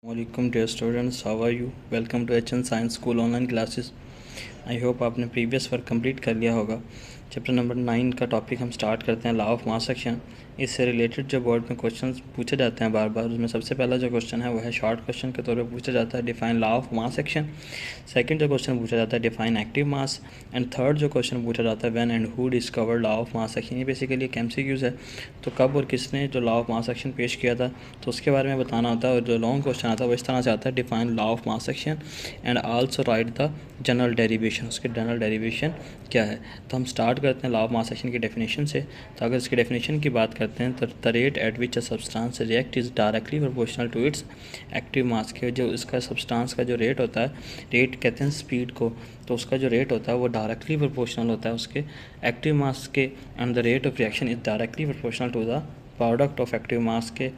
वालेकुम dear students, how are you. Welcome to HN science school online classes. I hope आपने previous work complete कर लिया होगा। Chapter number 9 का topic हम स्टार्ट करते हैं, लॉ ऑफ मास एक्शन। इससे रिलेटेड जो बोर्ड में क्वेश्चंस पूछे जाते हैं बार बार, उसमें सबसे पहला जो क्वेश्चन है वो है शॉर्ट क्वेश्चन के तौर पे पूछा जाता है, define law of mass action. Second जो क्वेश्चन पूछा जाता है, define active mass. And third जो क्वेश्चन पूछा जाता है, when and who discover law of mass action. ये बेसिकली एक MCQs है, तो कब और किसने जो लॉ ऑफ मास एक्शन पेश किया था तो उसके बारे में बताना होता है। और जो लॉन्ग क्वेश्चन आता है वो इस तरह से आता है, define law of mass action and also right the general derivation. उसके जनरल डेरिवेशन क्या है। तो हम स्टार्ट करते हैं लॉ ऑफ मास एक्शन की डेफिनेशन से। तो अगर इसकी डेफिनेशन की बात करते हैं तो the rate at which a substance react is directly proportional to its active mass के। जो इसका सब्सटेंस का जो रेट होता है, रेट कहते हैं स्पीड को, तो उसका जो रेट होता है वो डायरेक्टली प्रोपोर्शनल होता है उसके एक्टिव मास के। And the rate of reaction is directly proportional to the product of active mass के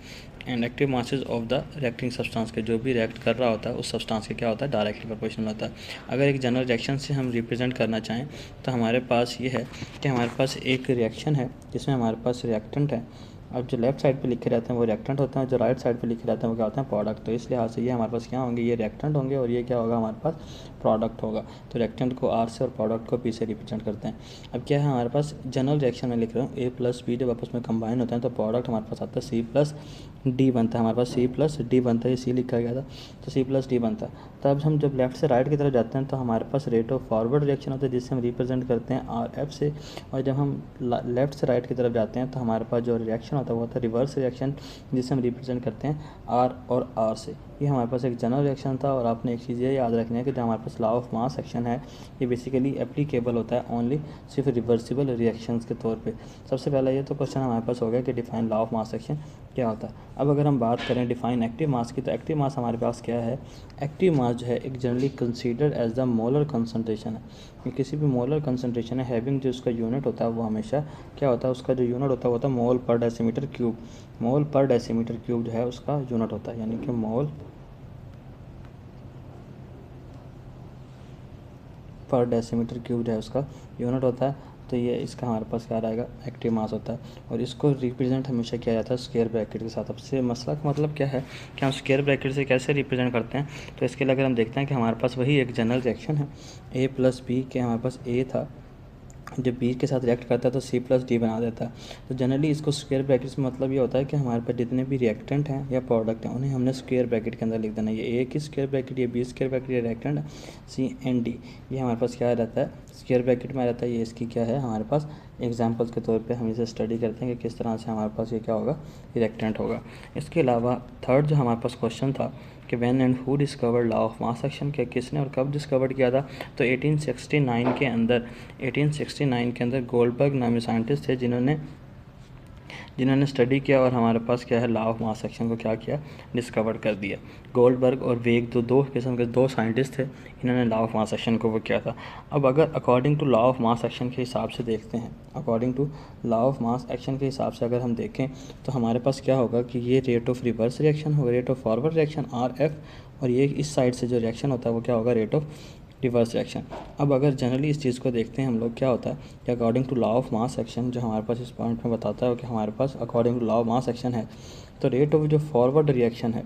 and active masses of the reacting substance के। जो भी रिएक्ट कर रहा होता है उस सब्सटेंस के क्या होता है, डायरेक्टली प्रोपोर्शनल होता है। अगर एक जनरल रिएक्शन से हम रिप्रेजेंट करना चाहें तो हमारे पास ये है कि हमारे पास एक रिएक्शन है जिसमें हमारे पास रिएक्टेंट है। अब जो लेफ्ट साइड पे लिखे रहते हैं वो रिएक्टेंट होते हैं, जो राइट साइड पे लिखे रहते हैं वो क्या होते हैं, प्रोडक्ट। तो इस लिहाज से ये हमारे पास क्या होंगे, ये रिएक्टेंट होंगे और ये क्या होगा, हमारे पास प्रोडक्ट होगा। तो रिएक्टेंट को R से और प्रोडक्ट को P से रिप्रेजेंट करते हैं। अब क्या है हमारे पास जनरल रिएक्शन में लिख रहा हूँ, A प्लस B जब आपस में कंबाइन होते हैं तो प्रोडक्ट हमारे पास आता है C प्लस D बनता है। हमारे पास C प्लस D बनता है, ये C लिखा गया था तो C प्लस D बनता है। तब हम जब लेफ्ट से राइट की तरफ जाते हैं तो हमारे पास रेट ऑफ फॉरवर्ड रिएक्शन होता है जिससे हम रिप्रेजेंट करते हैं RF से। और जब हम लेफ्ट से राइट की तरफ जाते हैं तो हमारे पास जो रिएक्शन होता है वो होता है रिवर्स रिएक्शन जिसे हम रिप्रेजेंट करते हैं R और R से। ये हमारे पास एक जनरल रिएक्शन था। और आपने एक चीज़ ये याद रखनी है कि जो हमारे पास लॉ ऑफ मास एक्शन है ये बेसिकली एप्लीकेबल होता है ओनली सिर्फ रिवर्सिबल रिएक्शंस के तौर पे। सबसे पहला ये तो क्वेश्चन हमारे पास हो गया कि define law of mass action क्या होता है। अब अगर हम बात करें डिफाइन एक्टिव मास की, तो एक्टिव मास हमारे पास क्या है, एक्टिव मास जो है एक generally considered as the molar concentration है। ये किसी भी मोलर कंसनट्रेशन है हैविंग जो उसका यूनिट होता है वो हमेशा क्या होता है, उसका जो यूनिट होता है वो होता है मोल पर डेसीमीटर क्यूब। मोल पर डेसीमीटर क्यूब जो है उसका यूनिट होता है, यानी कि मोल पर डेसीमीटर क्यूब जो है उसका यूनिट होता है। तो ये इसका हमारे पास क्या रहेगा, एक्टिव मास होता है। और इसको रिप्रेजेंट हमेशा किया जाता है स्क्वायर ब्रैकेट के साथ। अब से मसला का मतलब क्या है कि हम स्क्वायर ब्रैकेट से कैसे रिप्रेजेंट करते हैं। तो इसके लिए अगर हम देखते हैं कि हमारे पास वही एक जनरल रिएक्शन है, A प्लस B के हमारे पास A था, जब B के साथ रिएक्ट करता है तो C प्लस D बना देता है। तो जनरली इसको स्क्वायर ब्रैकेट में मतलब ये होता है कि हमारे पास जितने भी रिएक्टेंट हैं या प्रोडक्ट हैं उन्हें हमने स्क्वायर ब्रैकेट के अंदर लिख देना है। ये A की स्क्वायर ब्रैकेट, ये B स्क्वायर ब्रैकेट, ये रिएक्टेंट C एंड D, ये हमारे पास क्या रहता है, स्क्वायर ब्रैकेट में रहता है। ये इसकी क्या है हमारे पास एग्जाम्पल्स के तौर पर हम इसे स्टडी करते हैं कि किस तरह से हमारे पास ये क्या होगा, रिएक्टेंट होगा। इसके अलावा थर्ड जो हमारे पास क्वेश्चन था कि when and who discovered law of mass action, के किसने और कब डिस्कवर्ड किया था। तो 1869 के अंदर गोल्डबर्ग नामी साइंटिस्ट थे जिन्होंने स्टडी किया और हमारे पास क्या है, लॉ ऑफ मास एक्शन को क्या किया, डिस्कवर कर दिया। गोल्डबर्ग और वेग दो किस्म के दो साइंटिस्ट थे, इन्होंने लॉ ऑफ मास एक्शन को वो किया था। अब अगर according to law of mass action के हिसाब से देखते हैं, according to law of mass action के हिसाब से अगर हम देखें तो हमारे पास क्या होगा कि ये रेट ऑफ रिवर्स रिएक्शन होगा, rate of forward reaction RF, और ये इस साइड से जो रिएक्शन होता है वो क्या होगा, रेट ऑफ रिवर्स रिएक्शन। अब अगर जनरली इस चीज़ को देखते हैं हम लोग, क्या होता है कि according to law of mass action जो हमारे पास इस पॉइंट में बताता है कि हमारे पास according to law of mass action है तो रेट ऑफ जो फॉरवर्ड रिएक्शन है,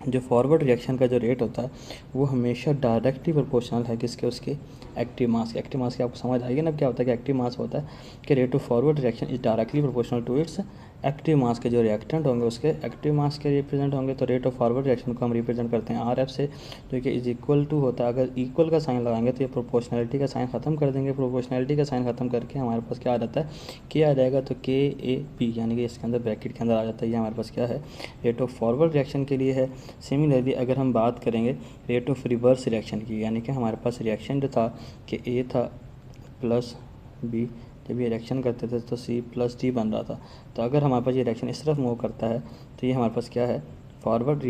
जो फॉरवर्ड रिएक्शन का जो रेट होता है वो हमेशा डायरेक्टली प्रोपोर्शनल है किसके, उसके एक्टिव मास के। एक्टिव मास की आपको समझ आएगी ना क्या होता है कि एक्टिव मास होता है कि rate of forward reaction is directly proportional to its active mass के जो रिएक्टेंट होंगे उसके एक्टिव मास के रिप्रेजेंट होंगे। तो रेट ऑफ फॉरवर्ड रिएक्शन को हम रिप्रेजेंट करते हैं RF से, जो कि इज इक्वल टू होता है। अगर इक्वल का साइन लगाएंगे तो ये प्रोपोर्शनलिटी का साइन ख़त्म कर देंगे, प्रोपोर्शनलिटी का साइन ख़त्म करके हमारे पास क्या आ जाता है, K आ जाएगा। तो KAP यानी कि इसके अंदर ब्रैकेट के अंदर आ जाता है। ये हमारे पास क्या है, रेट ऑफ फॉरवर्ड रिएक्शन के लिए है। सिमिलरली अगर हम बात करेंगे रेट ऑफ रिवर्स रिएक्शन की, यानी कि हमारे पास रिएक्शन जो था कि A था प्लस B, जब ये रिएक्शन करते थे तो C प्लस D बन रहा था। तो अगर हमारे पास ये रिएक्शन इस तरफ मूव करता है तो ये हमारे पास क्या है, फॉरवर्ड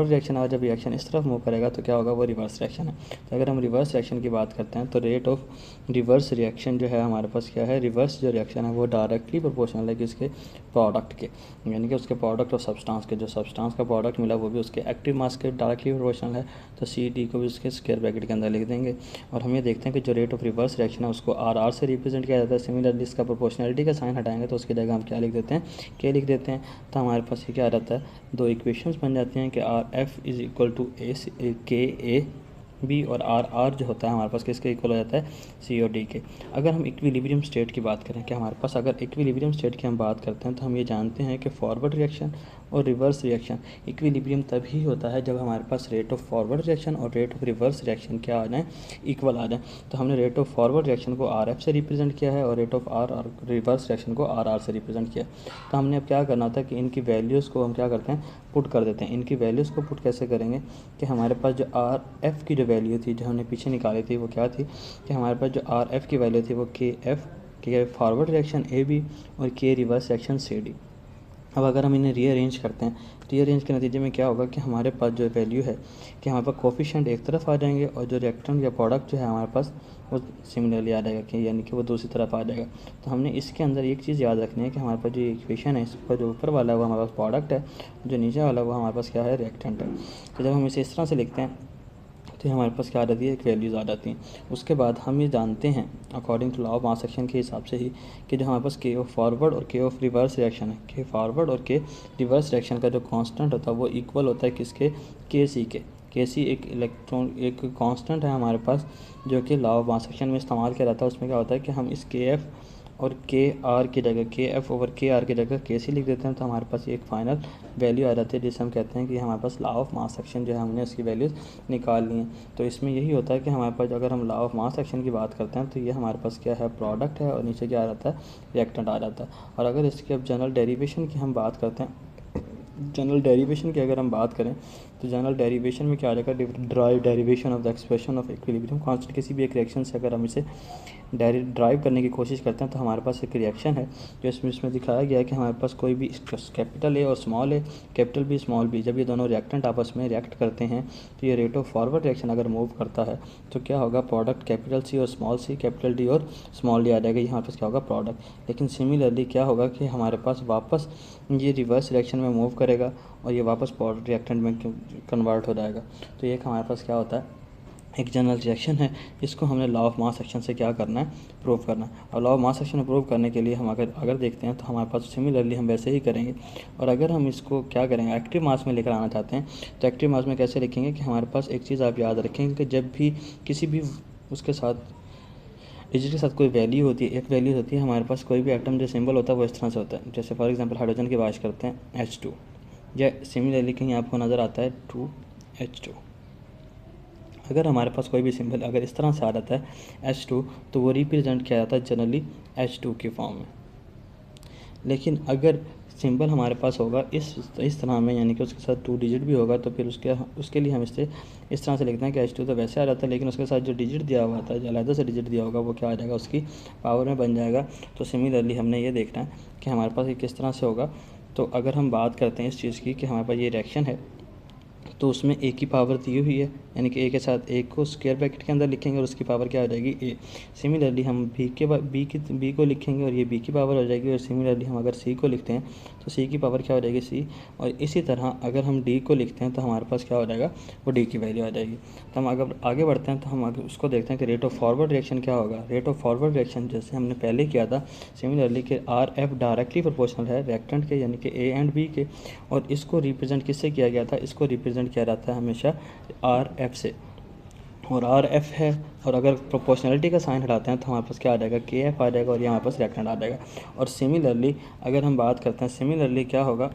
रिएक्शन है। जब रिएक्शन इस तरफ मूव करेगा तो क्या होगा, वो रिवर्स रिएक्शन है। तो अगर हम रिवर्स रिएक्शन की बात करते हैं तो रेट ऑफ रिवर्स रिएक्शन जो है हमारे पास क्या है, रिवर्स जो रिएक्शन है वो डायरेक्टली प्रोपोर्शनल है किसके, प्रोडक्ट के, यानी कि उसके प्रोडक्ट और सब्सटेंस के। जो सब्सटेंस का प्रोडक्ट मिला वो भी उसके एक्टिव मास के डायरेक्टली प्रोपोर्शनल है। तो CD को भी उसके स्क्वायर ब्रैकेट के अंदर लिख देंगे। और हम ये देखते हैं कि जो रेट ऑफ रिवर्स रिएक्शन है उसको RR से रिप्रेजेंट किया जाता है। सिमिलरली इसका प्रोपोर्शनलिटी का साइन हटाएंगे तो उसकी जगह हम क्या लिख देते हैं, K लिख देते हैं। तो हमारे पास ये क्या रहता है, दो इक्वेशन इक्वेशंस बन जाती हैं कि R F is equal to K A B, और आर आर जो होता है हमारे पास किसके इक्वल हो जाता है, सी और डी के। अगर हम इक्विलिब्रियम स्टेट की बात करें कि हमारे पास अगर इक्विलिब्रियम स्टेट की हम बात करते हैं तो हम ये जानते हैं कि फॉरवर्ड रिएक्शन और रिवर्स रिएक्शन इक्विलिब्रियम तभी होता है जब हमारे पास रेट ऑफ फॉरवर्ड रिएक्शन और रेट ऑफ रिवर्स रिएक्शन क्या आ जाए, इक्वल आ जाए। तो हमने रेट ऑफ फॉरवर्ड रिएक्शन को आर एफ से रिप्रेजेंट किया है और रेट ऑफ आर और रिवर्स रिएक्शन को आर आर से रिप्रेजेंट किया। तो हमने अब क्या करना था कि इनकी वैल्यूज़ को हम क्या करते हैं, पुट कर देते हैं। इनकी वैल्यूज़ को पुट कैसे करेंगे कि हमारे पास जो आर एफ की जो वैल्यू थी जो हमने पीछे निकाली थी वो क्या थी कि हमारे पास जो आर एफ की वैल्यू थी वो के फॉरवर्ड रिएक्शन ए बी और के रिवर्स रिएक्शन सी डी। अब अगर हम इन्हें रीअरेंज करते हैं, रीअरेंज के नतीजे में क्या होगा कि हमारे पास जो वैल्यू है कि हमारे पास कोफिशिएंट एक तरफ आ जाएंगे और जो रिएक्टेंट या प्रोडक्ट जो है हमारे पास वो सिमिलरली आ जाएगा कि यानी कि वो दूसरी तरफ आ जाएगा। तो हमने इसके अंदर एक चीज़ याद रखनी है कि हमारे पास जो इक्वेशन है इसका जो ऊपर वाला है वो हमारे पास प्रोडक्ट है, जो नीचे वाला वो हमारे पास क्या है, रिएक्टेंट है। तो जब हम इसे इस तरह से लिखते हैं तो हमारे पास क्या आ जाती है, एक वैल्यूज़ आ जाती हैं। उसके बाद हम ये जानते हैं according to law of mass action के हिसाब से ही कि जो हमारे पास के ऑफ फॉरवर्ड और के ऑफ रिवर्स रिएक्शन है, के फॉरवर्ड और के रिवर्स रिएक्शन का जो कांस्टेंट होता है वो इक्वल होता है किसके, के सी के। के सी एक इलेक्ट्रॉन एक कांस्टेंट है हमारे पास जो कि लॉ ऑफ मास एक्शन में इस्तेमाल किया जाता है। उसमें क्या होता है कि हम इस के एफ और के आर की जगह के एफ ओवर के आर की जगह के सी लिख देते हैं तो हमारे पास एक फाइनल वैल्यू आ जाती है जिसे हम कहते हैं कि हमारे पास लॉ ऑफ मास एक्शन जो है हमने उसकी वैल्यूज़ निकाल ली हैं। तो इसमें यही होता है कि हमारे पास अगर हम लॉ ऑफ मास एक्शन की बात करते हैं तो ये हमारे पास क्या है, प्रोडक्ट है और नीचे क्या आ जाता है, रिएक्टेंट आ जाता है। और अगर इसकी अब जनरल डेरिवेशन की हम बात करते हैं, जनरल डेरिवेशन की अगर हम बात करें तो जनरल डेरिवेशन में क्या आ जाएगा, drive derivation of the expression of equilibrium constant. किसी भी एक रिएक्शन से अगर हम इसे ड्राइव करने की कोशिश करते हैं तो हमारे पास एक रिएक्शन है जो इसमें दिखाया गया है कि हमारे पास कोई भी कैपिटल ए और स्मॉल ए, कैपिटल बी स्मॉल बी, जब ये दोनों रिएक्टेंट आपस में रिएक्ट करते हैं तो ये रेट ऑफ फॉरवर्ड रिएक्शन अगर मूव करता है तो क्या होगा, प्रोडक्ट कैपिटल सी और स्मॉल सी, कैपिटल डी और स्मॉल डी आ जाएगा, यहाँ पास क्या होगा, प्रोडक्ट। लेकिन सिमिलरली क्या होगा कि हमारे पास वापस ये रिवर्स रिएक्शन में मूव करेगा और ये वापस रिएक्टेंट में कन्वर्ट हो जाएगा। तो ये हमारे पास क्या होता है, एक जनरल रिएक्शन है, इसको हमने लॉ ऑफ मास एक्शन से क्या करना है, प्रूव करना है। और लॉ ऑफ मास एक्शन में प्रूव करने के लिए हम अगर देखते हैं तो हमारे पास सिमिलरली हम वैसे ही करेंगे। और अगर हम इसको क्या करेंगे, एक्टिव मास में लेकर आना चाहते हैं तो एक्टिव मास में कैसे लिखेंगे कि हमारे पास एक चीज़ आप याद रखेंगे कि जब भी किसी भी उसके साथ डिजिट के साथ कोई वैल्यू होती है, एक वैल्यू होती है हमारे पास, कोई भी एटम जो सिंबल होता है वो इस तरह से होता है। जैसे फॉर एग्जांपल हाइड्रोजन की बात करते हैं H2, या सिमिलरली कहीं आपको नज़र आता है 2H2। अगर हमारे पास कोई भी सिंबल अगर इस तरह से आ जाता है H2 तो वो रिप्रेजेंट किया जाता है जनरली H2 के फॉर्म में। लेकिन अगर सिंबल हमारे पास होगा इस तरह में, यानी कि उसके साथ 2 डिजिट भी होगा, तो फिर उसके लिए हम इस तरह से लिखते हैं कि H2 तो वैसे आ जाता है लेकिन उसके साथ जो डिजिट दिया हुआ था, जो अलग से डिजिट दिया होगा वो क्या आ जाएगा, उसकी पावर में बन जाएगा। तो सिमिलरली हमने ये देखना है कि हमारे पास ये किस तरह से होगा। तो अगर हम बात करते हैं इस चीज़ की कि हमारे पास ये रिएक्शन है तो उसमें ए की पावर दी हुई है, यानी कि ए के साथ ए को स्क्वायर ब्रैकेट के अंदर लिखेंगे और उसकी पावर क्या आ जाएगी, ए। सिमिलरली हम बी को लिखेंगे और ये बी की पावर हो जाएगी। और सिमिलरली हम अगर सी को लिखते हैं तो सी की पावर क्या हो जाएगी, सी। और इसी तरह अगर हम डी को लिखते हैं तो हमारे पास क्या हो जाएगा, वो डी की वैल्यू आ जाएगी। तो हम अगर आगे बढ़ते हैं तो हम उसको देखते हैं कि रेट ऑफ फॉरवर्ड रिएक्शन क्या होगा। रेट ऑफ फॉरवर्ड रिएक्शन जैसे हमने पहले किया था सिमिलरली कि आर एफ डायरेक्टली प्रोपोर्शनल है रिएक्टेंट के, यानी कि ए एंड बी के। और इसको रिप्रेजेंट किससे किया गया था, इसको रिप्रेजेंट किया जाता है हमेशा आर एफ से। और आर एफ है और अगर प्रोपोर्शनलिटी का साइन हटाते हैं तो हमारे पास क्या आ जाएगा, के एफ आ जाएगा और ये हमारे पास रिएक्टेंट आ जाएगा। और सिमिलरली अगर हम बात करते हैं सिमिलरली क्या होगा,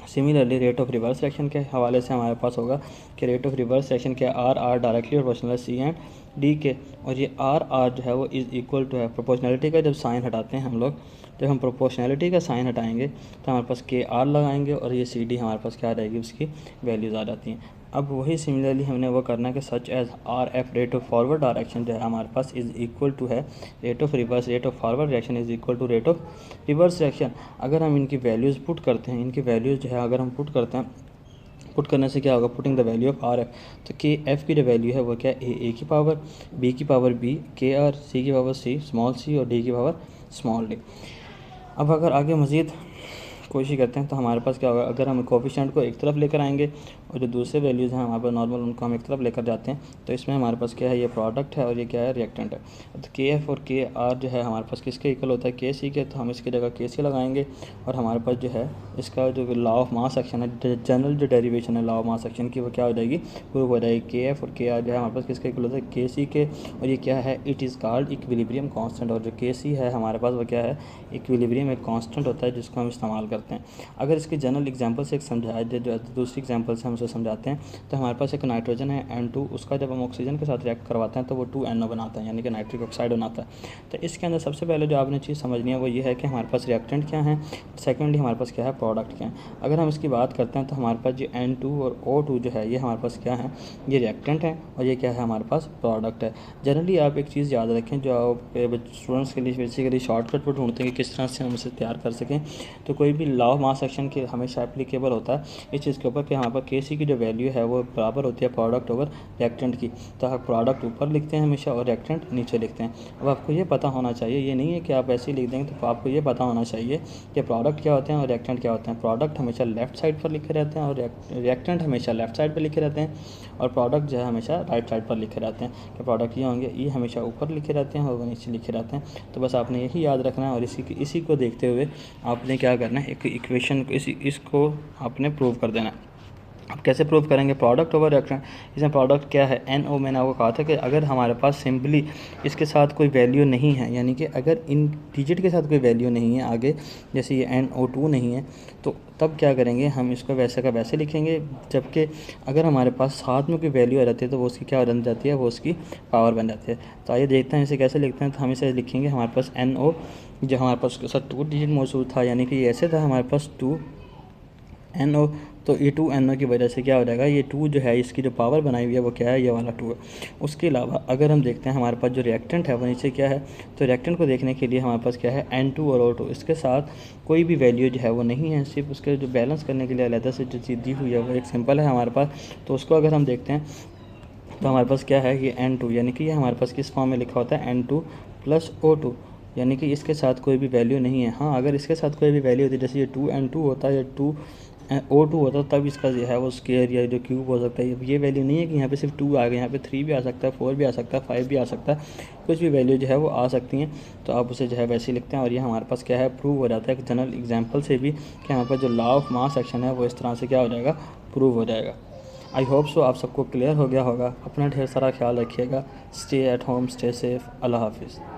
similarly rate of reverse reaction के हवाले से हमारे पास होगा कि रेट ऑफ रिवर्स रिएक्शन के आर डायरेक्टली प्रोपोर्शनल है सी एंड डी के। और ये आर जो है वो इज़ इक्वल टू है प्रोपोर्शनलिटी का जब साइन हटाते हैं हम लोग, जब हम प्रोपोर्शनलिटी का साइन हटाएंगे तो हमारे पास के आर लगाएंगे और ये सी डी हमारे पास क्या आ जाएगी, उसकी वैल्यूज़ आ जाती हैं। अब वही सिमिलरली हमने वो करना है कि such as R F rate of forward direction जो है हमारे पास इज़ इक्वल टू है rate of forward reaction is equal to rate of reverse reaction. अगर हम इनकी वैल्यूज़ पुट करते हैं, इनकी वैल्यूज़ जो है अगर हम पुट करते हैं, पुट करने से क्या होगा, putting the value of R F, तो के एफ की जो वैल्यू है वो क्या है, ए की पावर, बी की पावर बी, के आर, सी की पावर सी स्मॉल सी और डी की पावर स्मॉल डी। अब अगर आगे मज़ीद कोशिश करते हैं तो हमारे पास क्या होगा, अगर हम कोफिशिएंट को एक तरफ लेकर आएंगे और जो दूसरे वैल्यूज़ हैं हमारे पास नॉर्मल, उनको हम एक तरफ लेकर जाते हैं। तो इसमें हमारे पास क्या है, ये प्रोडक्ट है और ये क्या है, रिएक्टेंट है। तो के एफ और के आर जो है हमारे पास किसके इक्वल होता है, के सी के। तो हम इसकी जगह के सी लगाएंगे और हमारे पास जो है इसका जो लॉ ऑफ मास एक्शन है, जनरल जो डेरिवेशन है लॉ ऑफ मास एक्शन की, वो क्या हो जाएगी, प्रूव हो जाएगी। के एफ और के आर जो है हमारे पास किसके इक्वल होता है, के सी के। और ये क्या है, it is called equilibrium constant. और जो के सी है हमारे पास वो क्या है, इक्विलिब्रियम एक कांस्टेंट होता है जिसको हम इस्तेमाल करते हैं। अगर इसकी जनरल एग्जांपल से एक समझाया जाए, जो दूसरी एग्जांपल से हम उसे समझाते हैं, तो हमारे पास एक नाइट्रोजन है N2, उसका जब हम ऑक्सीजन के साथ रिएक्ट करवाते हैं तो वो 2NO बनाता है, यानी कि नाइट्रिक ऑक्साइड बनाता है। तो इसके अंदर सबसे पहले जो आपने चीज़ समझनी है वो ये है कि हमारे पास रिएक्टेंट क्या है, सेकेंडली हमारे पास क्या है, प्रोडक्ट क्या है। अगर हम इसकी बात करते हैं तो हमारे पास जो N2 और O2 जो है ये हमारे पास क्या है, ये रिएक्टेंट है और ये क्या है, हमारे पास प्रोडक्ट है। जनरली आप एक चीज़ याद रखें, जो आप स्टूडेंट्स के लिए बेसिकली शॉर्टकट पर ढूंढते हैं कि किस तरह से हम इसे तैयार कर सकें, तो कोई भी लॉ ऑफ मास एक्शन के हमेशा एप्लीकेबल होता है इस चीज़ के ऊपर कि हमारे पास के सी की जो वैल्यू है वो बराबर होती है प्रोडक्ट ओवर रिएक्टेंट की। तो आप प्रोडक्ट ऊपर लिखते हैं हमेशा और रिएक्टेंट नीचे लिखते हैं। अब आपको ये पता होना चाहिए, ये नहीं है कि आप ऐसे ही लिख देंगे, तो आपको ये पता होना चाहिए कि प्रोडक्ट क्या होते हैं और रिएक्टेंट क्या होते हैं। प्रोडक्ट हमेशा लेफ्ट साइड पर लिखे रहते हैं और रिएक्टेंट हमेशा लेफ्ट साइड पर लिखे रहते हैं, और प्रोडक्ट जो है हमेशा राइट साइड पर लिखे रहते हैं। कि प्रोडक्ट ये होंगे, ये हमेशा ऊपर लिखे रहते हैं और वो नीचे लिखे रहते हैं। तो बस आपने यही याद रखना है और इसी को देखते हुए आपने क्या करना है, एक इक्वेशन को इसको आपने प्रूव कर देना है। अब कैसे प्रूव करेंगे, प्रोडक्ट ओवर रिएक्टेंट। इसमें प्रोडक्ट क्या है, NO। मैंने आपको कहा था कि अगर हमारे पास सिंपली इसके साथ कोई वैल्यू नहीं है, यानी कि अगर इन डिजिट के साथ कोई वैल्यू नहीं है आगे, जैसे ये NO2 नहीं है, तो तब क्या करेंगे, हम इसको वैसे का वैसे लिखेंगे। जबकि अगर हमारे पास साथ में कोई वैल्यू आ जाती है तो वो उसकी क्या बन जाती है, वो उसकी पावर बन जाती है। तो आइए देखते हैं इसे कैसे लिखते हैं। तो हम इसे लिखेंगे, हमारे पास NO जो हमारे पास उसके साथ 2 डिजिट मौजूद था, यानी कि ये ऐसे था हमारे पास 2NO। तो ये 2NO की वजह से क्या हो जाएगा, ये 2 जो है इसकी जो पावर बनाई हुई है वो क्या है, ये वाला 2 है। उसके अलावा अगर हम देखते हैं हमारे पास जो रिएक्टेंट है वो नीचे क्या है, तो रिएक्टेंट को देखने के लिए हमारे पास क्या है, N2 और O2। इसके साथ कोई भी वैल्यू जो है वो नहीं है, सिर्फ उसके जो बैलेंस करने के लिए अलग से जो चीज़ दी हुई है वो एक सिंपल है हमारे पास। तो उसको अगर हम देखते हैं तो हमारे पास क्या है, ये N2, यानी कि ये हमारे पास किस फॉर्म में लिखा होता है, N2 + O2, यानी कि इसके साथ कोई भी वैल्यू नहीं है। हाँ, अगर इसके साथ कोई भी वैल्यू होती है, जैसे ये 2N2 होता है या 2O2 होता है, तब इसका जो है वो स्क्वायर या जो क्यूब हो सकता है। ये वैल्यू नहीं है कि यहाँ पे सिर्फ 2 आ गया, यहाँ पे 3 भी आ सकता है, 4 भी आ सकता है, 5 भी आ सकता है, कुछ भी वैल्यू जो है वो आ सकती हैं। तो आप उसे जो है वैसे ही लिखते हैं और ये हमारे पास क्या है, प्रूव हो जाता है एक जनरल एग्जाम्पल से भी कि हमारे पास जो लॉ ऑफ मास एक्शन है वो इस तरह से क्या हो जाएगा, प्रूव हो जाएगा। आई होप सो आप सबको क्लियर हो गया होगा। अपना ढेर सारा ख्याल रखिएगा। Stay at home, stay safe. अल्लाह हाफिज़।